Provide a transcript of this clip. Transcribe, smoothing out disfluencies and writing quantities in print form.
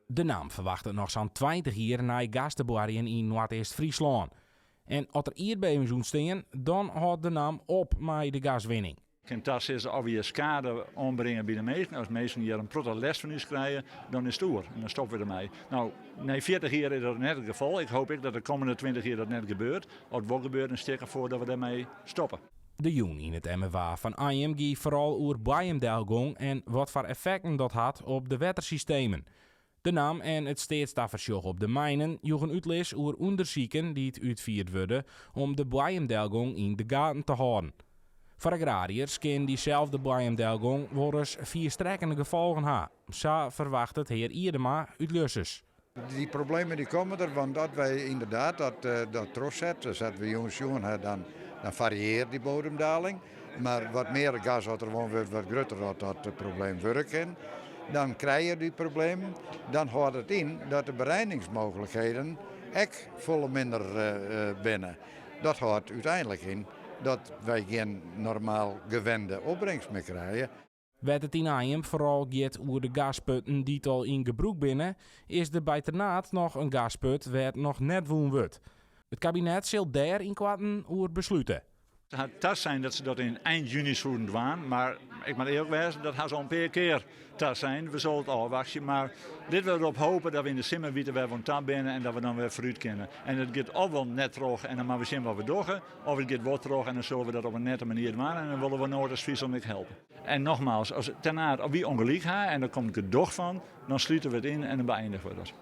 De NAM verwacht nog zo'n 20 jaar naar gastenboerien in Noord-East-Friesland. En als er aardbevingen ontstaan, dan houdt de NAM op met de gaswinning. En dat is of je schade ombrengen bij de mensen. Als mensen hier een protte les van ons krijgen, dan is het door. En dan stoppen we ermee. Nou, na 40 jaar is dat net het geval. Ik hoop dat de komende 20 jaar dat net gebeurt. Als het wel gebeurt, dan steek ik voor dat we daarmee stoppen. De joen in het MFA van IM gaat vooral over bijendelgong en wat voor effecten dat had op de wettersystemen. De NAM en het steedstaffersjoch op de mijnen joegen uitles over onderzoeken die het uitvierd worden om de bijendelgong in de gaten te houden. Voor agrariërs kan diezelfde bijendelgong wel eens vierstrekkende gevolgen hebben. Zo verwacht het heer Ierdema uit Lusses. Die problemen die komen er, want dat wij inderdaad dat terugzetten. Dus dat we jongens dan varieert die bodemdaling. Maar wat meer gas wat er wordt, wat groter dat het probleem werken. Dan krijg je die probleem. Dan houdt het in dat de bereidingsmogelijkheden echt volle minder binnen. Dat houdt uiteindelijk in dat wij geen normaal gewende opbrengst meer krijgen. Wat het in IM vooral gaat over de gasputten die al in gebruik binnen, is er bij Ternaat nog een gasput waar nog net woon wordt. Het kabinet zal daar in kwarten over besluiten. Het had tas zijn dat ze dat in eind juni zouden doen, maar ik moet eerlijk wezen, dat gaat al een paar keer tas zijn. We zullen het afwachten, maar dit wil erop hopen dat we in de simmer weten waar we van tab binnen en dat we dan weer vooruit kunnen. En het gaat of wel net terug en dan moeten we zien wat we doen, of het gaat wel terug en dan zullen we dat op een nette manier doen en dan willen we Noord als Friesland mee helpen. En nogmaals, als Ternaat op wie ongelijk gaat en daar komt het gedoog van, dan sluiten we het in en dan beëindigen we dat.